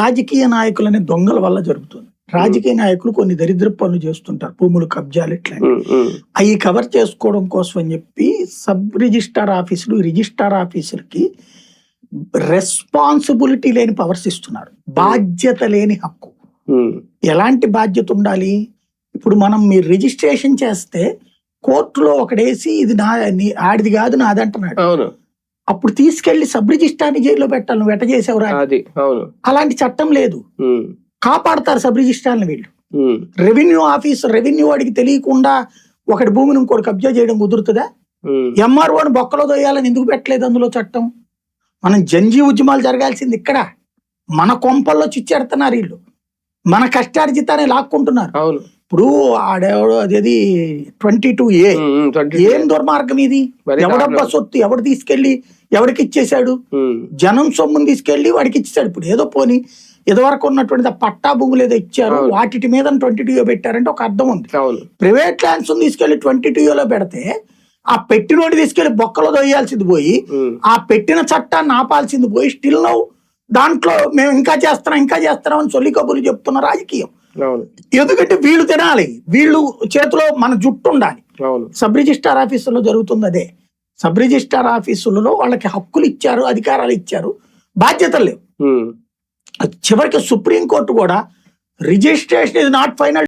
రాజకీయ నాయకులని దొంగల వల్ల జరుగుతుంది. రాజకీయ నాయకులు కొన్ని దరిద్ర పనులు చేస్తుంటారు, భూములు కబ్జాలు ఇట్లాంటి అవి కవర్ చేసుకోవడం కోసం అని చెప్పి సబ్ రిజిస్ట్రార్ ఆఫీసులు రిజిస్ట్రార్ ఆఫీసులకి రెస్పాన్సిబిలిటీ లేని పవర్స్ ఇస్తున్నారు, బాధ్యత లేని హక్కు. ఎలాంటి బాధ్యత ఉండాలి? ఇప్పుడు మీరు రిజిస్ట్రేషన్ చేస్తే కోర్టులో ఒకడేసి ఇది ఆడిది కాదు నాదంటున్నాడు, అప్పుడు తీసుకెళ్లి సబ్ రిజిస్ట్రార్ని జైల్లో పెట్టాలి. నువ్వు ఎట్ట చేసావురా? అలాంటి చట్టం లేదు. కాపాడతారు సబ్ రిజిస్ట్రార్ని వీళ్ళు. రెవెన్యూ ఆఫీసర్ రెవెన్యూ వాడికి తెలియకుండా ఒకటి భూమిని ఇంకోటి కబ్జా చేయడం కుదురుతుందా? ఎంఆర్ఓని బొక్కలో దొయ్యాలని ఎందుకు పెట్టలేదు అందులో చట్టం? మనం జంజీ ఉద్యమాలు జరగాల్సింది ఇక్కడ. మన కొంపల్లో చిచ్చెడుతున్నారు వీళ్ళు, మన కష్టార్జితాన్ని లాక్కుంటున్నారు. ఇప్పుడు ఆడెవడు అదేది 22A ఏం దుర్మార్గం ఇది? ఎవడబ్బా సొత్తు ఎవడు తీసుకెళ్లి ఎవడికి ఇచ్చేసాడు? జనం సొమ్ముని తీసుకెళ్లి వాడికి ఇచ్చేసాడు. ఇప్పుడు ఏదో పోని ఇదివరకు ఉన్నటువంటి పట్టా భూములు ఏదో ఇచ్చారు, వాటి మీద 22A పెట్టారంటే ఒక అర్థం ఉంది. ప్రైవేట్ ల్యాండ్స్ తీసుకెళ్లి 22Aలో పెడితే ఆ పెట్టినోటి తీసుకెళ్లి బొక్కలో దొయ్యాల్సింది పోయి, ఆ పెట్టిన చట్టాన్ని ఆపాల్సింది పోయి, స్టిల్ నౌ దాంట్లో మేము ఇంకా చేస్తున్నాం అని చొల్లి కబుర్లు చెప్తున్న రాజకీయం. ఎందుకంటే వీళ్ళు తినాలి, వీళ్ళు చేతిలో మన జుట్టు ఉండాలి. సబ్ రిజిస్ట్రార్ ఆఫీసులో జరుగుతుంది అదే. సబ్ రిజిస్ట్రార్ ఆఫీసులలో వాళ్ళకి హక్కులు ఇచ్చారు, అధికారాలు ఇచ్చారు, బాధ్యతలు లేవు. చివరికి సుప్రీంకోర్టు కూడా రిజిస్ట్రేషన్ ఇస్ నాట్ ఫైనల్